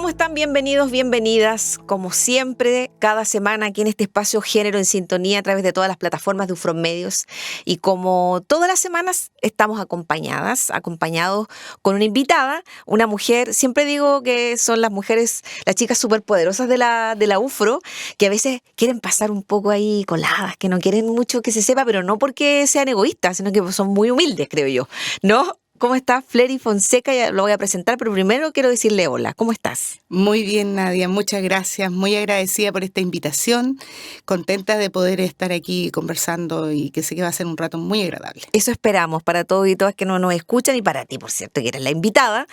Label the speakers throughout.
Speaker 1: ¿Cómo están? Bienvenidos, bienvenidas. Como siempre, cada semana aquí en este espacio Género en Sintonía a través de todas las plataformas de UFROM Medios. Y como todas las semanas estamos acompañados con una invitada, una mujer. Siempre digo que son las mujeres, las chicas superpoderosas de la UFRO, que a veces quieren pasar un poco ahí coladas, que no quieren mucho que se sepa, pero no porque sean egoístas, sino que son muy humildes, creo yo, ¿no? ¿Cómo está Flery Fonseca? Ya lo voy a presentar, pero primero quiero decirle hola. ¿Cómo estás?
Speaker 2: Muy bien, Nadia, muchas gracias. Muy agradecida por esta invitación. Contenta de poder estar aquí conversando y que sé que va a ser un rato muy agradable.
Speaker 1: Eso esperamos para todos y todas que no nos escuchan y para ti, por cierto, que eres la invitada.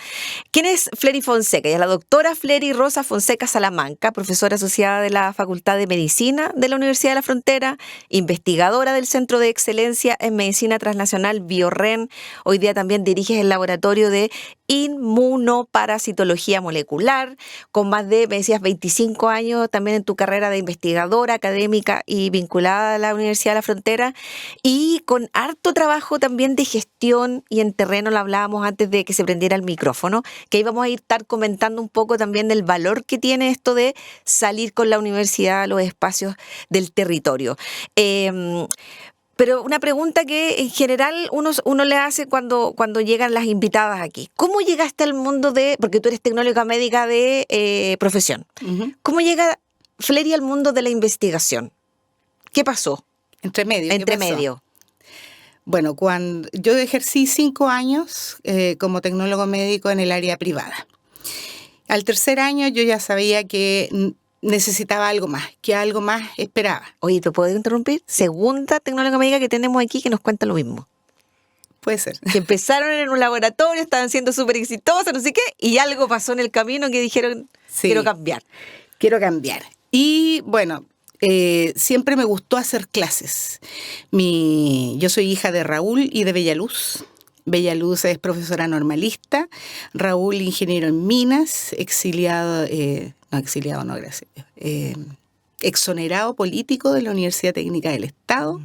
Speaker 1: ¿Quién es Flery Fonseca? Ella es la doctora Flery Rosa Fonseca Salamanca, profesora asociada de la Facultad de Medicina de la Universidad de la Frontera, investigadora del Centro de Excelencia en Medicina Transnacional BioREN. Hoy día también diriges el laboratorio de inmunoparasitología molecular, con más de, me decías, 25 años también en tu carrera de investigadora académica y vinculada a la Universidad de la Frontera, y con harto trabajo también de gestión y en terreno. Lo hablábamos antes de que se prendiera el micrófono, que íbamos a estar comentando un poco también del valor que tiene esto de salir con la universidad a los espacios del territorio. Pero una pregunta que en general uno le hace cuando llegan las invitadas aquí. ¿Cómo llegaste al mundo porque tú eres tecnóloga médica de profesión?
Speaker 2: Uh-huh.
Speaker 1: ¿Cómo llega Flery al mundo de la investigación? ¿Qué pasó?
Speaker 2: Entre medio.
Speaker 1: Pasó?
Speaker 2: Bueno, cuando yo ejercí 5 años como tecnólogo médico en el área privada. Al tercer año yo ya sabía que necesitaba algo más, que algo más esperaba.
Speaker 1: Oye, ¿te puedo interrumpir? Segunda tecnóloga médica que tenemos aquí que nos cuenta lo mismo.
Speaker 2: Puede ser.
Speaker 1: Que empezaron en un laboratorio, estaban siendo súper exitosas, no sé qué, y algo pasó en el camino que dijeron,
Speaker 2: sí,
Speaker 1: quiero cambiar.
Speaker 2: Y bueno, siempre me gustó hacer clases. Yo soy hija de Raúl y de Bellaluz. Bellaluz es profesora normalista, Raúl ingeniero en minas, exonerado político de la Universidad Técnica del Estado.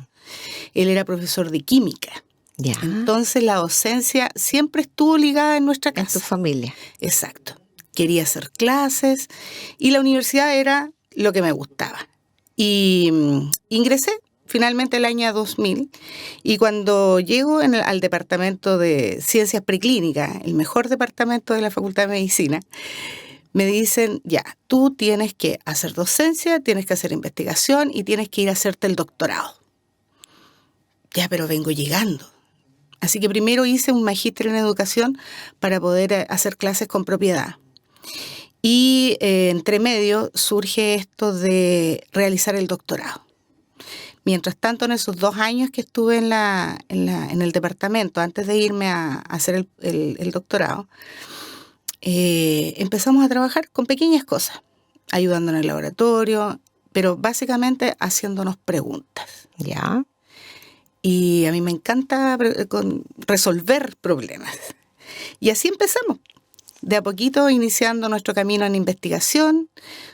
Speaker 2: Él era profesor de química.
Speaker 1: Ya.
Speaker 2: Entonces la docencia siempre estuvo ligada en nuestra casa.
Speaker 1: En tu familia.
Speaker 2: Exacto. Quería hacer clases y la universidad era lo que me gustaba. Y ingresé finalmente el año 2000 y cuando llego al departamento de ciencias preclínicas, el mejor departamento de la Facultad de Medicina, me dicen, ya, tú tienes que hacer docencia, tienes que hacer investigación y tienes que ir a hacerte el doctorado. Ya, pero vengo llegando. Así que primero hice un magíster en educación para poder hacer clases con propiedad. Y entre medio surge esto de realizar el doctorado. Mientras tanto, en esos 2 años que estuve en el departamento, antes de irme a hacer el doctorado, empezamos a trabajar con pequeñas cosas, ayudando en el laboratorio, pero básicamente haciéndonos preguntas.
Speaker 1: Ya.
Speaker 2: Y a mí me encanta resolver problemas. Y así empezamos, de a poquito iniciando nuestro camino en investigación,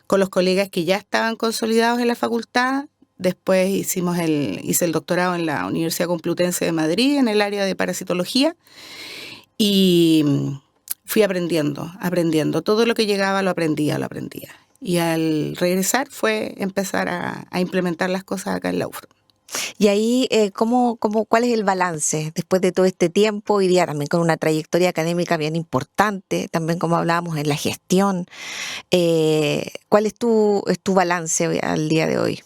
Speaker 2: con los colegas que ya estaban consolidados en la facultad. Después hice el doctorado en la Universidad Complutense de Madrid, en el área de parasitología, y fui aprendiendo. Todo lo que llegaba lo aprendía. Y al regresar fue empezar a implementar las cosas acá en la UFRO.
Speaker 1: Y ahí, ¿cuál es el balance después de todo este tiempo? Hoy día también con una trayectoria académica bien importante, también como hablábamos en la gestión. ¿Cuál es tu balance al día de hoy?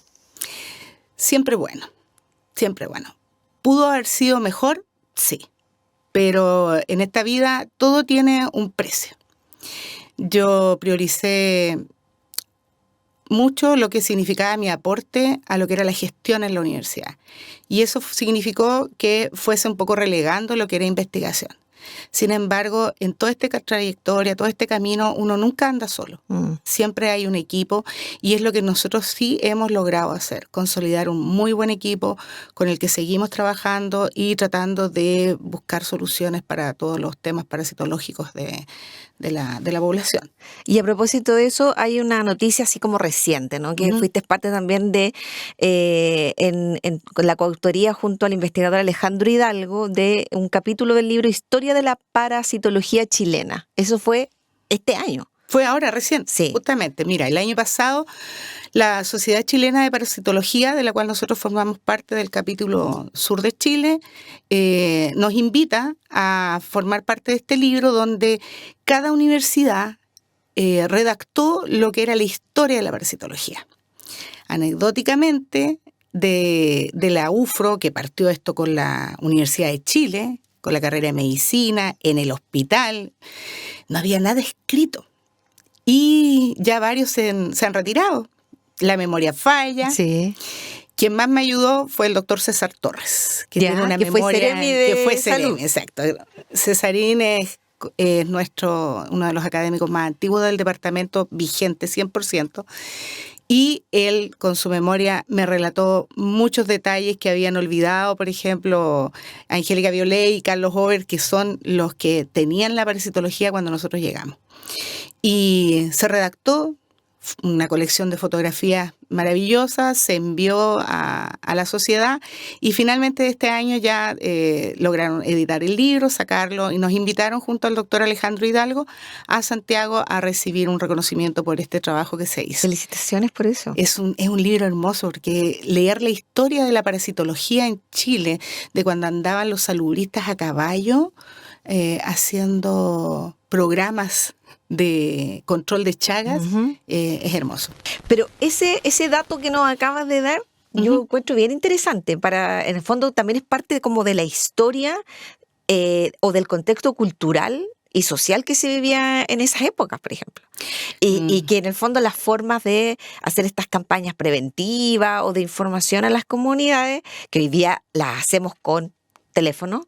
Speaker 2: Siempre bueno. ¿Pudo haber sido mejor? Sí. Pero en esta vida todo tiene un precio. Yo prioricé mucho lo que significaba mi aporte a lo que era la gestión en la universidad. Y eso significó que fuese un poco relegando lo que era investigación. Sin embargo, en toda esta trayectoria, todo este camino, uno nunca anda solo. Siempre hay un equipo y es lo que nosotros sí hemos logrado hacer, consolidar un muy buen equipo con el que seguimos trabajando y tratando de buscar soluciones para todos los temas parasitológicos de la población.
Speaker 1: Y a propósito de eso, hay una noticia así como reciente, ¿no? Que fuiste parte también de con la coautoría junto al investigador Alejandro Hidalgo de un capítulo del libro Historia de la parasitología chilena. Eso fue este año.
Speaker 2: Fue ahora, recién,
Speaker 1: Sí.
Speaker 2: justamente. Mira, el año pasado, la Sociedad Chilena de Parasitología, de la cual nosotros formamos parte del capítulo sur de Chile, nos invita a formar parte de este libro donde cada universidad redactó lo que era la historia de la parasitología. Anecdóticamente, de la UFRO, que partió esto con la Universidad de Chile, con la carrera de medicina, en el hospital, no había nada escrito. Y ya varios se han retirado. La memoria falla.
Speaker 1: Sí.
Speaker 2: Quien más me ayudó fue el doctor César Torres, que
Speaker 1: Ya,
Speaker 2: tiene una
Speaker 1: que fue
Speaker 2: memoria
Speaker 1: Ceremi de
Speaker 2: que fue
Speaker 1: Salud.
Speaker 2: Ceremi, exacto. Cesarín es uno de los académicos más antiguos del departamento, vigente 100%. Y él, con su memoria, me relató muchos detalles que habían olvidado. Por ejemplo, Angélica Violet y Carlos Over, que son los que tenían la parasitología cuando nosotros llegamos. Y se redactó una colección de fotografías maravillosas, se envió a la sociedad y finalmente este año ya lograron editar el libro, sacarlo y nos invitaron junto al doctor Alejandro Hidalgo a Santiago a recibir un reconocimiento por este trabajo que se hizo.
Speaker 1: Felicitaciones por eso.
Speaker 2: Es un libro hermoso porque leer la historia de la parasitología en Chile, de cuando andaban los salubristas a caballo haciendo programas de control de chagas, es hermoso.
Speaker 1: Pero ese dato que nos acabas de dar, yo encuentro bien interesante. En el fondo también es parte como de la historia o del contexto cultural y social que se vivía en esas épocas, por ejemplo. Y que en el fondo las formas de hacer estas campañas preventivas o de información a las comunidades, que hoy día las hacemos con teléfono,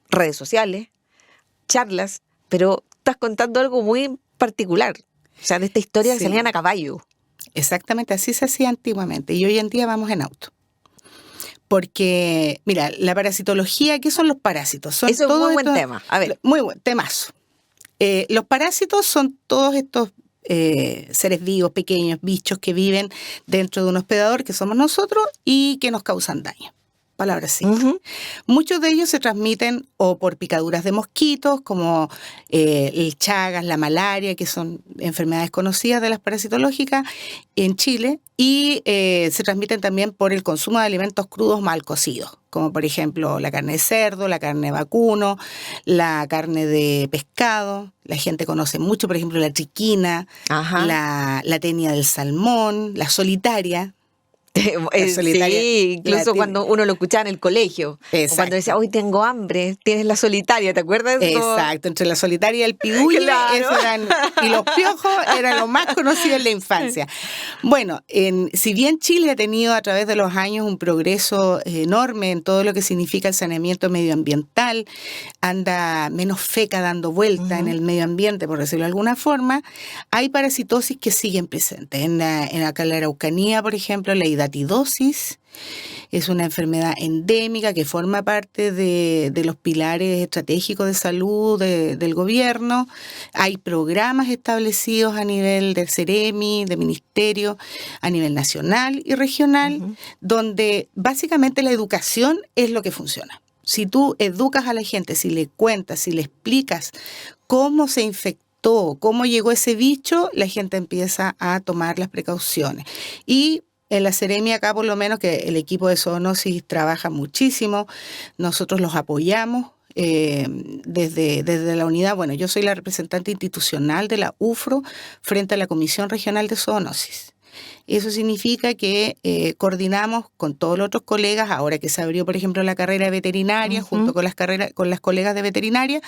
Speaker 1: redes sociales, charlas, pero estás contando algo muy particular. O sea, de esta historia
Speaker 2: Sí.
Speaker 1: que salían a caballo.
Speaker 2: Exactamente, así se hacía antiguamente y hoy en día vamos en auto. Porque, mira, la parasitología, ¿qué son los parásitos? Son
Speaker 1: Eso es
Speaker 2: todos
Speaker 1: muy buen
Speaker 2: estos-
Speaker 1: tema. A ver.
Speaker 2: Muy buen temazo. Los parásitos son todos estos seres vivos, pequeños, bichos que viven dentro de un hospedador, que somos nosotros, y que nos causan daño. Palabras simples.
Speaker 1: Ujú.
Speaker 2: Muchos de ellos se transmiten o por picaduras de mosquitos, como el chagas, la malaria, que son enfermedades conocidas de las parasitológicas en Chile, y se transmiten también por el consumo de alimentos crudos mal cocidos, como por ejemplo la carne de cerdo, la carne de vacuno, la carne de pescado. La gente conoce mucho, por ejemplo, la triquina,
Speaker 1: Ajá.
Speaker 2: la tenia del salmón, la solitaria. solitaria,
Speaker 1: Sí, incluso
Speaker 2: la
Speaker 1: cuando uno lo escuchaba en el colegio. O
Speaker 2: Exacto.
Speaker 1: cuando decía, hoy tengo hambre, tienes la solitaria, ¿te acuerdas?
Speaker 2: Exacto, entre la solitaria y el pidulle,
Speaker 1: Claro.
Speaker 2: y los piojos eran lo más conocido en la infancia. Bueno, si bien Chile ha tenido a través de los años un progreso enorme en todo lo que significa el saneamiento medioambiental, anda menos feca dando vuelta en el medio ambiente, por decirlo de alguna forma, hay parasitosis que siguen presentes. Acá en la Araucanía, por ejemplo, la hidatidosis es una enfermedad endémica que forma parte de los pilares estratégicos de salud del gobierno. Hay programas establecidos a nivel del Ceremi, del Ministerio, a nivel nacional y regional, donde básicamente la educación es lo que funciona. Si tú educas a la gente, si le cuentas, si le explicas cómo se infectó, cómo llegó ese bicho, la gente empieza a tomar las precauciones. Y en la Ceremi acá, por lo menos, que el equipo de zoonosis trabaja muchísimo, nosotros los apoyamos desde la unidad. Bueno, yo soy la representante institucional de la UFRO frente a la Comisión Regional de Zoonosis. Eso significa que coordinamos con todos los otros colegas, ahora que se abrió, por ejemplo, la carrera de veterinaria, junto con las colegas de veterinaria,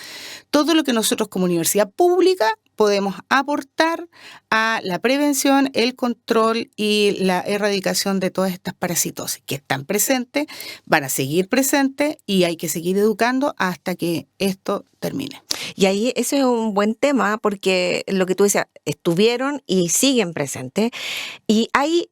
Speaker 2: todo lo que nosotros como universidad pública podemos aportar a la prevención, el control y la erradicación de todas estas parasitosis que están presentes, van a seguir presentes y hay que seguir educando hasta que esto termine.
Speaker 1: Y ahí ese es un buen tema porque lo que tú decías, estuvieron y siguen presentes. Y hay,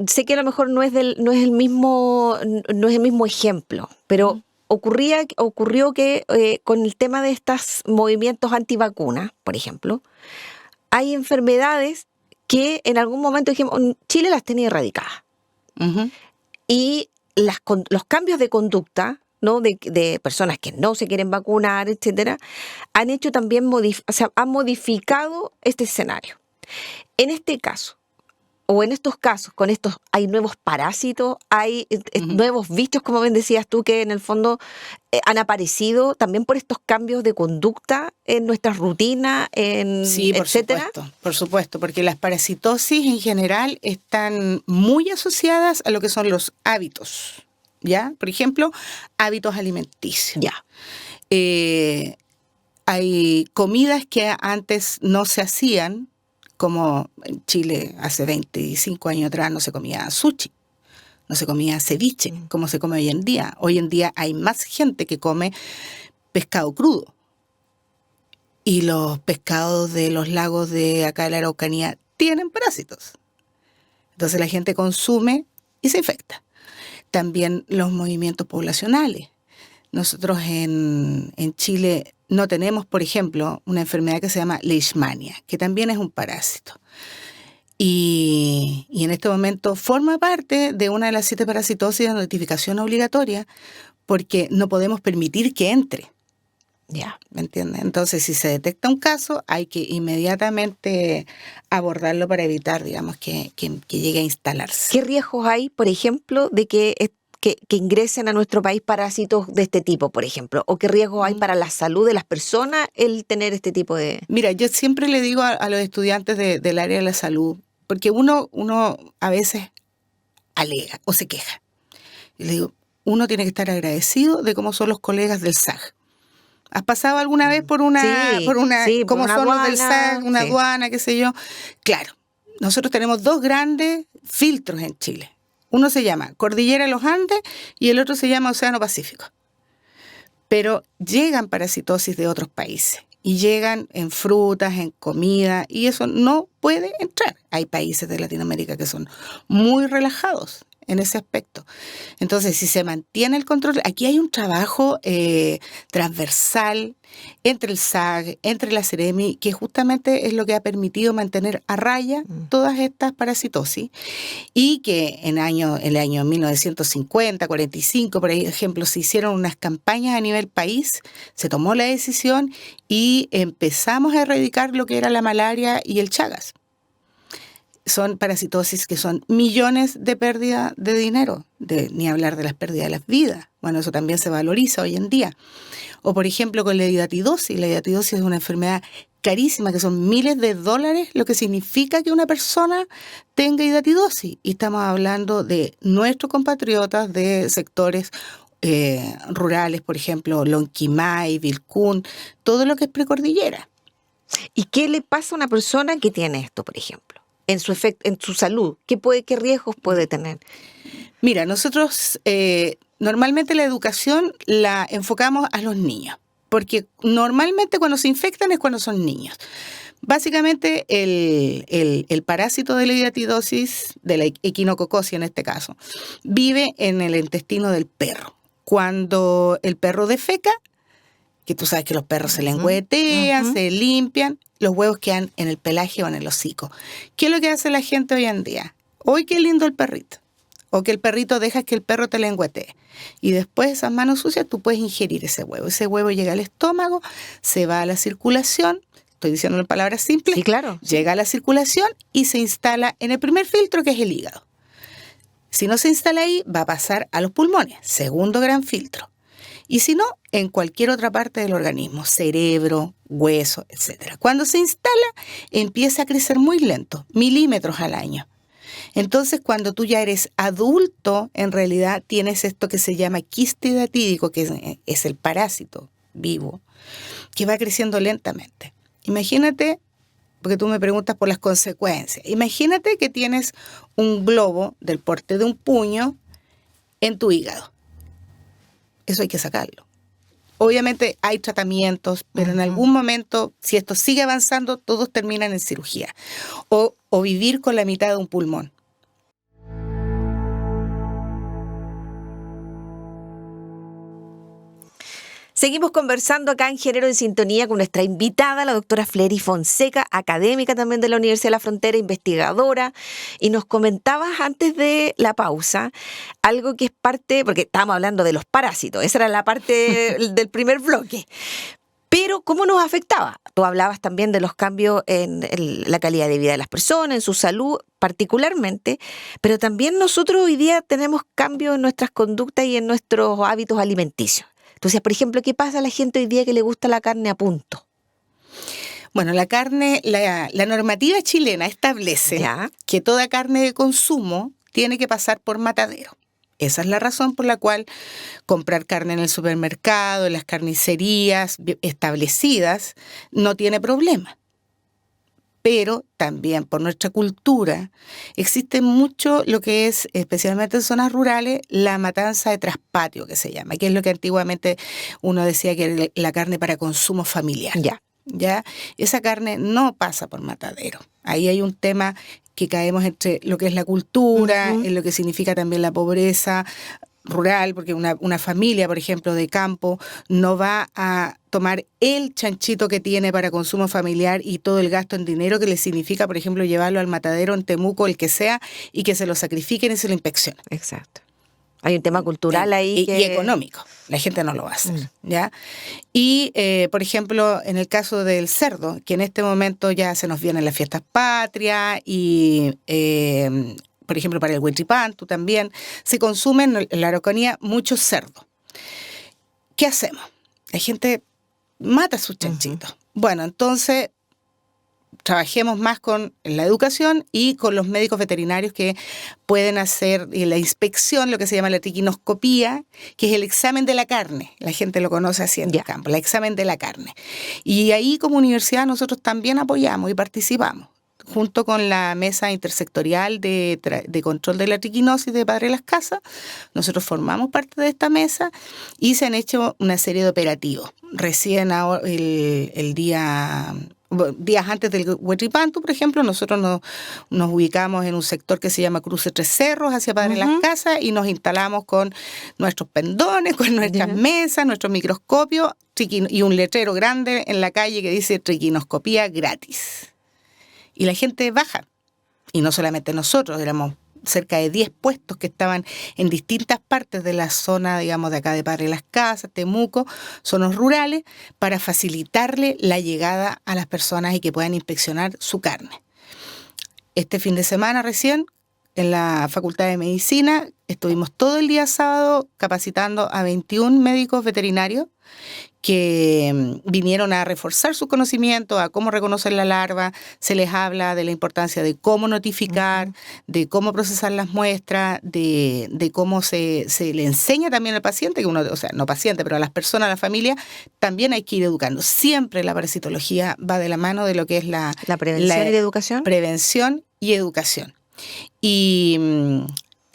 Speaker 1: sé que a lo mejor no es el mismo ejemplo, pero ocurrió que con el tema de estos movimientos antivacunas, por ejemplo, hay enfermedades que en algún momento dijimos, Chile las tenía erradicadas.
Speaker 2: Uh-huh.
Speaker 1: Y los cambios de conducta ¿no? De personas que no se quieren vacunar, etcétera, han hecho también, han modificado este escenario. En este caso, o en estos casos, con estos, hay nuevos parásitos, hay nuevos bichos, como bien decías tú, que en el fondo han aparecido también por estos cambios de conducta en nuestras rutinas,
Speaker 2: Sí,
Speaker 1: etcétera.
Speaker 2: por supuesto, porque las parasitosis en general están muy asociadas a lo que son los hábitos, ¿ya? Por ejemplo, hábitos alimenticios.
Speaker 1: Ya.
Speaker 2: Hay comidas que antes no se hacían, como en Chile hace 25 años atrás no se comía sushi, no se comía ceviche, como se come hoy en día. Hoy en día hay más gente que come pescado crudo. Y los pescados de los lagos de acá de la Araucanía tienen parásitos. Entonces la gente consume y se infecta. También los movimientos poblacionales. Nosotros en Chile no tenemos, por ejemplo, una enfermedad que se llama leishmania, que también es un parásito. Y en este momento forma parte de una de las 7 parasitosis de notificación obligatoria porque no podemos permitir que entre.
Speaker 1: Ya.
Speaker 2: ¿Me entiendes? Entonces, si se detecta un caso, hay que inmediatamente abordarlo para evitar, digamos, que llegue a instalarse.
Speaker 1: ¿Qué riesgos hay, por ejemplo, de que ingresen a nuestro país parásitos de este tipo, por ejemplo? ¿O qué riesgos hay para la salud de las personas el tener este tipo de...?
Speaker 2: Mira, yo siempre le digo a los estudiantes del área de la salud, porque uno a veces alega o se queja. Y le digo, uno tiene que estar agradecido de cómo son los colegas del SAG. ¿Has pasado alguna vez por una cómo son los del SAG, una aduana, qué sé yo? Claro, nosotros tenemos 2 grandes filtros en Chile. Uno se llama Cordillera de los Andes y el otro se llama Océano Pacífico. Pero llegan parasitosis de otros países y llegan en frutas, en comida, y eso no puede entrar. Hay países de Latinoamérica que son muy relajados en ese aspecto. Entonces, si se mantiene el control, aquí hay un trabajo transversal entre el SAG, entre la Seremi, que justamente es lo que ha permitido mantener a raya todas estas parasitosis, y que en el año 1950, 45, por ejemplo, se hicieron unas campañas a nivel país, se tomó la decisión y empezamos a erradicar lo que era la malaria y el Chagas. Son parasitosis que son millones de pérdidas de dinero, ni hablar de las pérdidas de las vidas. Bueno, eso también se valoriza hoy en día. O por ejemplo con la hidatidosis. La hidatidosis es una enfermedad carísima, que son miles de dólares, lo que significa que una persona tenga hidatidosis. Y estamos hablando de nuestros compatriotas de sectores rurales, por ejemplo, Lonquimay, Vilcún, todo lo que es precordillera.
Speaker 1: ¿Y qué le pasa a una persona que tiene esto, por ejemplo? En su salud, ¿qué riesgos puede tener?
Speaker 2: Mira, nosotros normalmente la educación la enfocamos a los niños, porque normalmente cuando se infectan es cuando son niños. Básicamente el parásito de la hidatidosis, de la equinococosis en este caso, vive en el intestino del perro. Cuando el perro defeca, que tú sabes que los perros se lengüetean, se limpian, los huevos quedan en el pelaje o en el hocico. ¿Qué es lo que hace la gente hoy en día? ¡Uy, qué lindo el perrito! O que el perrito deja que el perro te lengüetee. Y después de esas manos sucias tú puedes ingerir ese huevo. Ese huevo llega al estómago, se va a la circulación, estoy diciendo en palabras simples,
Speaker 1: sí, claro.
Speaker 2: Llega a la circulación y se instala en el primer filtro, que es el hígado. Si no se instala ahí, va a pasar a los pulmones, segundo gran filtro. Y si no, en cualquier otra parte del organismo, cerebro, hueso, etc. Cuando se instala, empieza a crecer muy lento, milímetros al año. Entonces, cuando tú ya eres adulto, en realidad tienes esto que se llama quiste hidatídico, que es el parásito vivo, que va creciendo lentamente. Imagínate, porque tú me preguntas por las consecuencias, imagínate que tienes un globo del porte de un puño en tu hígado. Eso hay que sacarlo. Obviamente hay tratamientos, pero en algún momento, si esto sigue avanzando, todos terminan en cirugía. O vivir con la mitad de un pulmón.
Speaker 1: Seguimos conversando acá en Género en Sintonía con nuestra invitada, la doctora Flery Fonseca, académica también de la Universidad de la Frontera, investigadora, y nos comentabas antes de la pausa algo que es parte, porque estábamos hablando de los parásitos, esa era la parte del primer bloque. Pero, ¿cómo nos afectaba? Tú hablabas también de los cambios en la calidad de vida de las personas, en su salud particularmente, pero también nosotros hoy día tenemos cambios en nuestras conductas y en nuestros hábitos alimenticios. Entonces, por ejemplo, ¿qué pasa a la gente hoy día que le gusta la carne a punto?
Speaker 2: Bueno, la carne, la normativa chilena establece que toda carne de consumo tiene que pasar por matadero. Esa es la razón por la cual comprar carne en el supermercado, en las carnicerías establecidas, no tiene problema. Pero también por nuestra cultura existe mucho lo que es, especialmente en zonas rurales, la matanza de traspatio, que se llama, que es lo que antiguamente uno decía que era la carne para consumo familiar. ¿Ya? Esa carne no pasa por matadero. Ahí hay un tema que caemos entre lo que es la cultura, en lo que significa también la pobreza rural, porque una familia, por ejemplo, de campo, no va a tomar el chanchito que tiene para consumo familiar y todo el gasto en dinero que le significa, por ejemplo, llevarlo al matadero en Temuco, el que sea, y que se lo sacrifiquen y se lo inspeccionen.
Speaker 1: Exacto. Hay un tema cultural ahí.
Speaker 2: Y económico. La gente no lo va a hacer. ¿Ya? Y, por ejemplo, en el caso del cerdo, que en este momento ya se nos vienen las fiestas patrias y, por ejemplo, para el Huitripantú también, se consume en la Araucanía mucho cerdo. ¿Qué hacemos? La gente mata sus chanchitos. Bueno, entonces trabajemos más con la educación y con los médicos veterinarios que pueden hacer la inspección, lo que se llama la triquinoscopía, que es el examen de la carne. La gente lo conoce así en el campo, el examen de la carne. Y ahí como universidad nosotros también apoyamos y participamos, junto con la mesa intersectorial de control de la triquinosis de Padre Las Casas. Nosotros formamos parte de esta mesa y se han hecho una serie de operativos. Recién el días antes del Huitripantú, por ejemplo, nosotros nos ubicamos en un sector que se llama Cruce Tres Cerros, hacia Padre Las Casas, y nos instalamos con nuestros pendones, con nuestras mesas, nuestro microscopio y un letrero grande en la calle que dice triquinoscopía gratis. Y la gente baja. Y no solamente nosotros, éramos cerca de 10 puestos que estaban en distintas partes de la zona, digamos, de acá de Padre Las Casas, Temuco, zonas rurales, para facilitarle la llegada a las personas y que puedan inspeccionar su carne. Este fin de semana recién, en la Facultad de Medicina, estuvimos todo el día sábado capacitando a 21 médicos veterinarios que vinieron a reforzar su conocimiento, a cómo reconocer la larva. Se les habla de la importancia de cómo notificar, de cómo procesar las muestras, de cómo se le enseña también al paciente, que uno, o sea, no paciente, pero a las personas, a la familia, también hay que ir educando. Siempre la parasitología va de la mano de lo que es la
Speaker 1: prevención y la educación.
Speaker 2: Prevención y educación. Y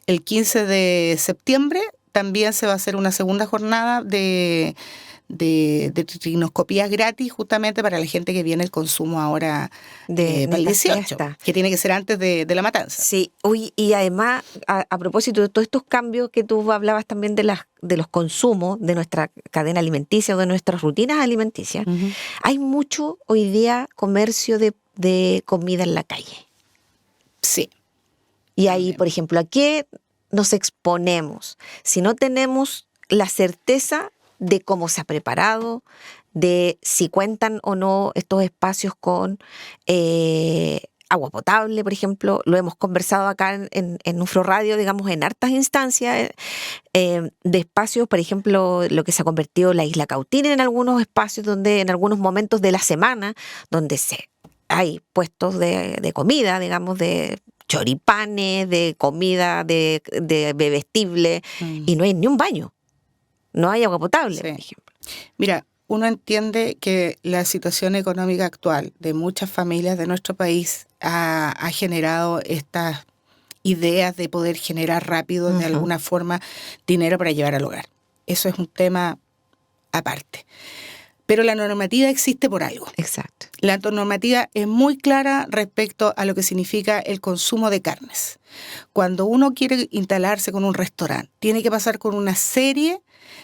Speaker 2: el 15 de septiembre también se va a hacer una segunda jornada de triquinoscopías gratis, justamente para la gente que viene el consumo ahora para el 18, que tiene que ser antes de la matanza.
Speaker 1: Sí, y además, a propósito de todos estos cambios que tú hablabas también de los consumos de nuestra cadena alimenticia o de nuestras rutinas alimenticias, hay mucho hoy día comercio de comida en la calle.
Speaker 2: Sí.
Speaker 1: Y ahí, por ejemplo, ¿a qué nos exponemos si no tenemos la certeza de cómo se ha preparado, de si cuentan o no estos espacios con agua potable, por ejemplo? Lo hemos conversado acá en UFRO Radio, digamos, en hartas instancias, de espacios, por ejemplo, lo que se ha convertido la Isla Cautín en algunos espacios donde en algunos momentos de la semana, donde hay puestos de comida, digamos, de choripanes, de comida, de bebestible, y no hay ni un baño. No hay agua potable, por ejemplo.
Speaker 2: Mira, uno entiende que la situación económica actual de muchas familias de nuestro país ha generado estas ideas de poder generar rápido, de alguna forma, dinero para llevar al hogar. Eso es un tema aparte. Pero la normativa existe por algo.
Speaker 1: Exacto.
Speaker 2: La normativa es muy clara respecto a lo que significa el consumo de carnes. Cuando uno quiere instalarse con un restaurante, tiene que pasar con una serie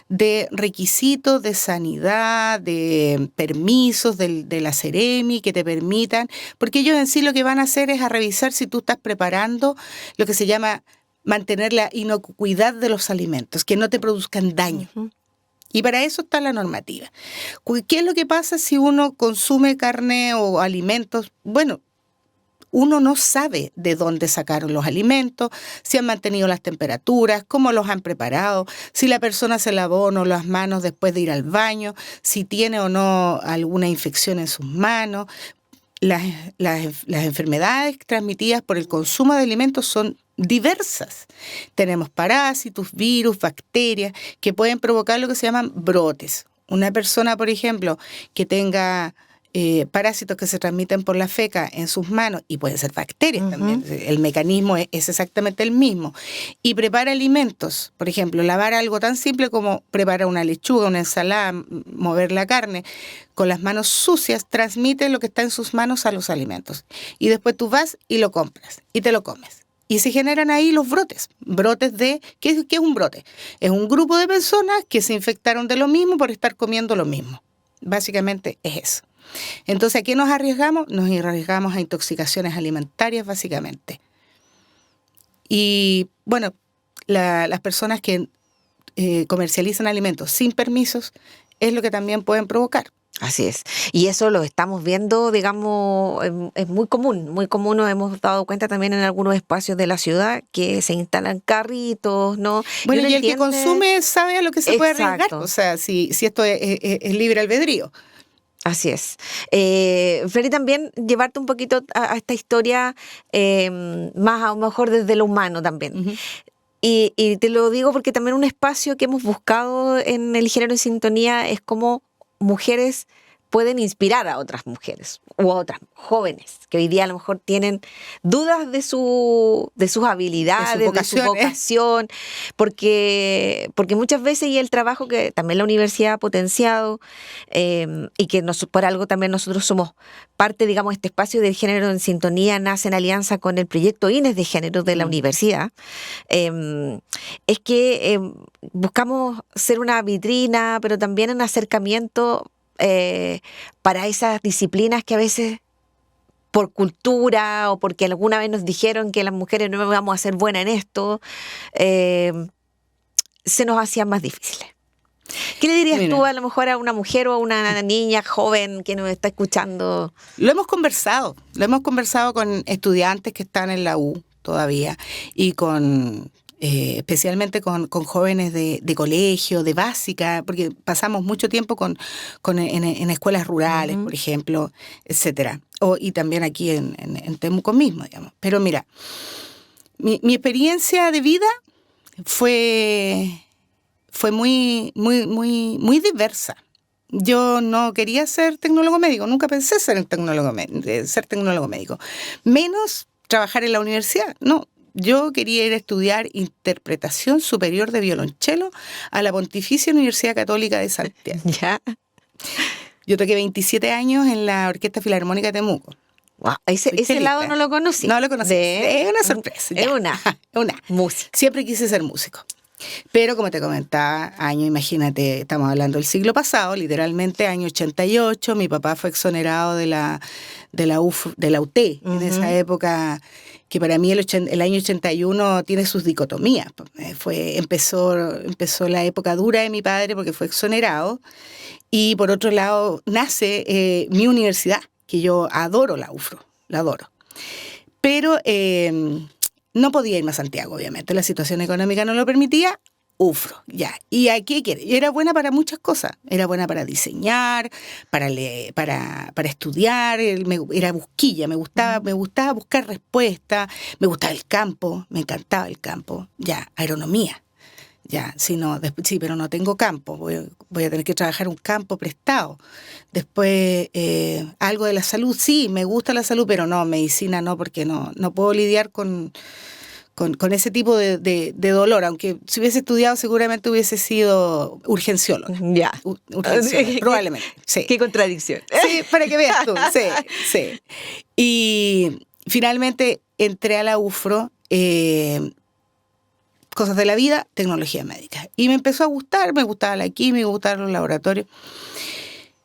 Speaker 2: de requisitos de sanidad, de permisos de la Seremi que te permitan, porque ellos en sí lo que van a hacer es a revisar si tú estás preparando lo que se llama mantener la inocuidad de los alimentos, que no te produzcan daño.
Speaker 1: Ujú.
Speaker 2: Y para eso está la normativa. ¿Qué es lo que pasa si uno consume carne o alimentos? Bueno, uno no sabe de dónde sacaron los alimentos, si han mantenido las temperaturas, cómo los han preparado, si la persona se lavó o no las manos después de ir al baño, si tiene o no alguna infección en sus manos. Las enfermedades transmitidas por el consumo de alimentos son diversas. Tenemos parásitos, virus, bacterias que pueden provocar lo que se llaman brotes. Una persona, por ejemplo, que tenga parásitos que se transmiten por la feca en sus manos, y pueden ser bacterias también, el mecanismo es exactamente el mismo, y prepara alimentos, por ejemplo, lavar algo tan simple como preparar una lechuga, una ensalada, mover la carne, con las manos sucias, transmite lo que está en sus manos a los alimentos. Y después tú vas y lo compras y te lo comes. Y se generan ahí los brotes. Brotes de... ¿Qué es un brote? Es un grupo de personas que se infectaron de lo mismo por estar comiendo lo mismo. Básicamente es eso. Entonces, ¿a qué nos arriesgamos? Nos arriesgamos a intoxicaciones alimentarias, básicamente. Y, bueno, las personas que comercializan alimentos sin permisos es lo que también pueden provocar.
Speaker 1: Así es. Y eso lo estamos viendo, digamos, es muy común, nos hemos dado cuenta también en algunos espacios de la ciudad que se instalan carritos, ¿no?
Speaker 2: Bueno, y el que consume sabe a lo que se puede arriesgar, o sea, si esto es libre albedrío.
Speaker 1: Así es. Freddy, también llevarte un poquito a esta historia más a lo mejor desde lo humano también.
Speaker 2: Uh-huh.
Speaker 1: Y te lo digo porque también un espacio que hemos buscado en el Género en Sintonía es cómo mujeres pueden inspirar a otras mujeres u otras jóvenes que hoy día a lo mejor tienen dudas de sus habilidades, de su vocación, porque muchas veces, y el trabajo que también la universidad ha potenciado, y que por algo también nosotros somos parte, digamos, este espacio del Género en Sintonía nace en alianza con el proyecto INES de Género de la universidad, es que buscamos ser una vitrina, pero también un acercamiento para esas disciplinas que a veces por cultura o porque alguna vez nos dijeron que las mujeres no vamos a ser buenas en esto, se nos hacían más difíciles. ¿Qué le dirías tú a lo mejor a una mujer o a una niña joven que nos está escuchando?
Speaker 2: Lo hemos conversado con estudiantes que están en la U todavía y con... especialmente con jóvenes de colegio, de básica, porque pasamos mucho tiempo en escuelas rurales, por ejemplo, etcétera. Y también aquí en Temuco mismo, digamos. Pero mira, mi experiencia de vida fue muy, muy, muy, muy diversa. Yo no quería ser tecnólogo médico, nunca pensé ser tecnólogo médico, menos trabajar en la universidad, no. Yo quería ir a estudiar interpretación superior de violonchelo a la Pontificia Universidad Católica de Santiago.
Speaker 1: ¿Ya?
Speaker 2: Yo toqué 27 años en la Orquesta Filarmónica de Temuco.
Speaker 1: Wow, ese lado no lo conocí.
Speaker 2: No lo conocí. Es una sorpresa.
Speaker 1: Es una música.
Speaker 2: Siempre quise ser músico. Pero como te comentaba, imagínate, estamos hablando del siglo pasado, literalmente año 88, mi papá fue exonerado de la UT, en esa época, que para mí el año 81 tiene sus dicotomías. Empezó la época dura de mi padre porque fue exonerado, y por otro lado nace mi universidad, que yo adoro la UFRO, la adoro. Pero no podía irme a Santiago, obviamente, la situación económica no lo permitía. UFRO, ya. ¿Y a qué quiere? Yo era buena para muchas cosas. Era buena para diseñar, para leer, para estudiar. Era busquilla, me gustaba buscar respuestas. Me gustaba el campo, me encantaba el campo. Ya, agronomía. Ya, sí, pero no tengo campo. Voy a tener que trabajar un campo prestado. Después, algo de la salud, sí, me gusta la salud, pero no, medicina no, porque no puedo lidiar con con ese tipo de dolor, aunque si hubiese estudiado seguramente hubiese sido urgencióloga.
Speaker 1: Ya.
Speaker 2: Urgencióloga, probablemente. Sí.
Speaker 1: Qué contradicción.
Speaker 2: Sí, para que veas tú. Sí, sí. Y finalmente entré a la UFRO, cosas de la vida, tecnología médica. Y me empezó a gustar, me gustaba la química, me gustaban los laboratorios.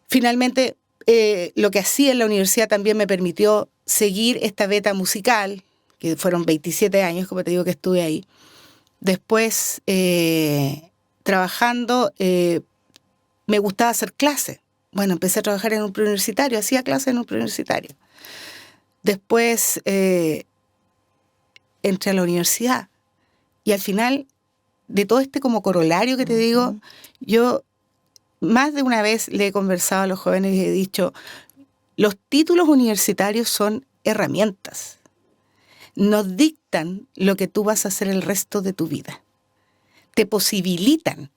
Speaker 2: Finalmente, lo que hacía en la universidad también me permitió seguir esta beta musical, que fueron 27 años, como te digo, que estuve ahí. Después, trabajando, me gustaba hacer clases. Bueno, empecé a trabajar en un preuniversitario, hacía clases en un preuniversitario. Después, entré a la universidad. Y al final, de todo este como corolario que te digo, yo más de una vez le he conversado a los jóvenes y he dicho, los títulos universitarios son herramientas. Nos dictan lo que tú vas a hacer el resto de tu vida. Te posibilitan.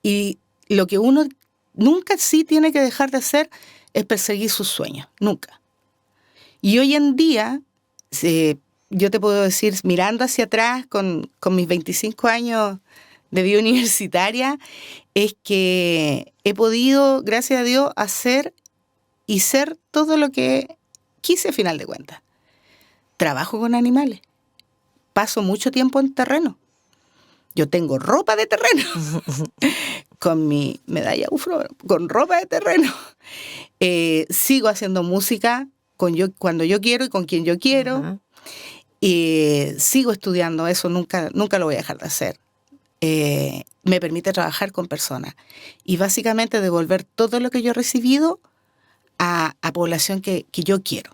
Speaker 2: Y lo que uno nunca sí tiene que dejar de hacer es perseguir sus sueños. Nunca. Y hoy en día, yo te puedo decir, mirando hacia atrás con mis 25 años de vida universitaria, es que he podido, gracias a Dios, hacer y ser todo lo que quise a final de cuentas. Trabajo con animales. Paso mucho tiempo en terreno. Yo tengo ropa de terreno. Con mi medalla UFRO, con ropa de terreno. Sigo haciendo música cuando yo quiero y con quien yo quiero. Sigo estudiando eso, nunca lo voy a dejar de hacer. Me permite trabajar con personas y básicamente devolver todo lo que yo he recibido a población que yo quiero,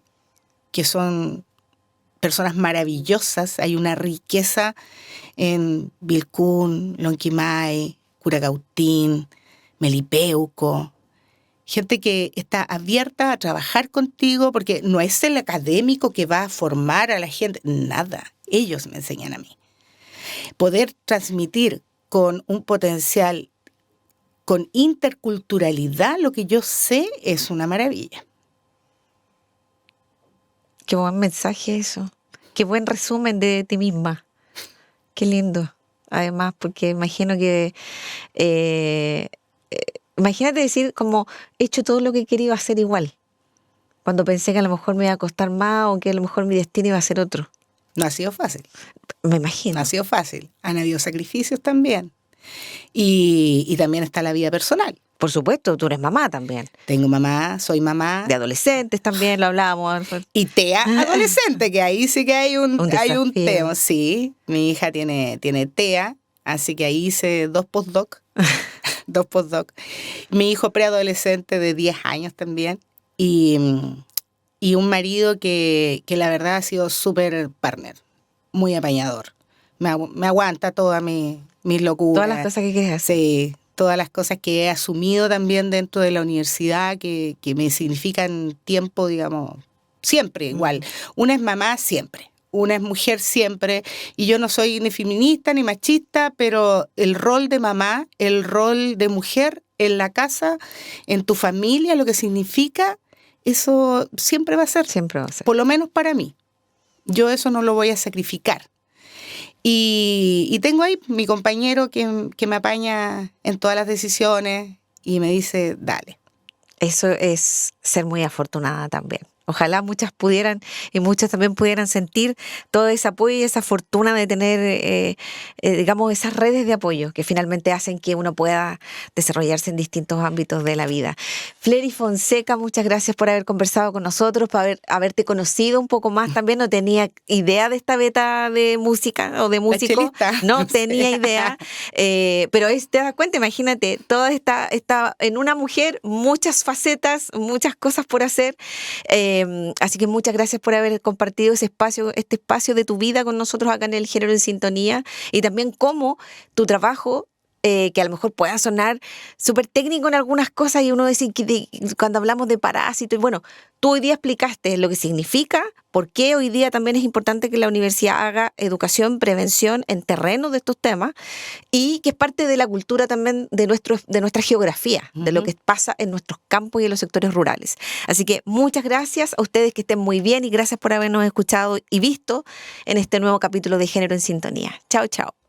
Speaker 2: que son personas maravillosas. Hay una riqueza en Vilcún, Lonquimay, Curacautín, Melipeuco. Gente que está abierta a trabajar contigo porque no es el académico que va a formar a la gente. Nada. Ellos me enseñan a mí. Poder transmitir con un potencial, con interculturalidad, lo que yo sé es una maravilla.
Speaker 1: Qué buen mensaje eso. Qué buen resumen de ti misma. Qué lindo. Además, porque imagino que... imagínate decir como he hecho todo lo que he querido hacer igual. Cuando pensé que a lo mejor me iba a costar más o que a lo mejor mi destino iba a ser otro.
Speaker 2: No ha sido fácil.
Speaker 1: Me imagino.
Speaker 2: No ha sido fácil. Han habido sacrificios también. Y también está la vida personal.
Speaker 1: Por supuesto, tú eres mamá también.
Speaker 2: Tengo mamá, soy mamá.
Speaker 1: De adolescentes también, lo hablábamos.
Speaker 2: Y TEA adolescente, que ahí sí que hay un tema. Sí, mi hija tiene TEA, así que ahí hice 2 postdoc. 2 postdoc. Mi hijo preadolescente de 10 años también. Y un marido que la verdad ha sido súper partner, muy apañador. Me aguanta todas mis locuras.
Speaker 1: Todas las cosas que quieres hacer.
Speaker 2: Sí, todas las cosas que he asumido también dentro de la universidad que me significan tiempo, digamos, siempre igual. Una es mamá siempre, una es mujer siempre, y yo no soy ni feminista ni machista, pero el rol de mamá, el rol de mujer en la casa, en tu familia, lo que significa, eso siempre va a ser.
Speaker 1: Siempre va a ser.
Speaker 2: Por lo menos para mí. Yo eso no lo voy a sacrificar. Y tengo ahí mi compañero que me apaña en todas las decisiones y me dice, dale.
Speaker 1: Eso es ser muy afortunada también. Ojalá muchas pudieran y muchas también pudieran sentir todo ese apoyo y esa fortuna de tener, digamos, esas redes de apoyo que finalmente hacen que uno pueda desarrollarse en distintos ámbitos de la vida. Flery Fonseca, muchas gracias por haber conversado con nosotros, por haberte conocido un poco más también. No tenía idea de esta beta de música o de músico. No tenía idea. Pero te das cuenta, imagínate, toda esta en una mujer, muchas facetas, muchas cosas por hacer. Así que muchas gracias por haber compartido este espacio de tu vida con nosotros acá en el Género en Sintonía, y también cómo tu trabajo que a lo mejor pueda sonar súper técnico en algunas cosas y uno dice que cuando hablamos de parásitos, bueno, tú hoy día explicaste lo que significa, por qué hoy día también es importante que la universidad haga educación, prevención en terreno de estos temas y que es parte de la cultura también de nuestra geografía, de lo que pasa en nuestros campos y en los sectores rurales. Así que muchas gracias a ustedes, que estén muy bien y gracias por habernos escuchado y visto en este nuevo capítulo de Género en Sintonía. Chao, chao.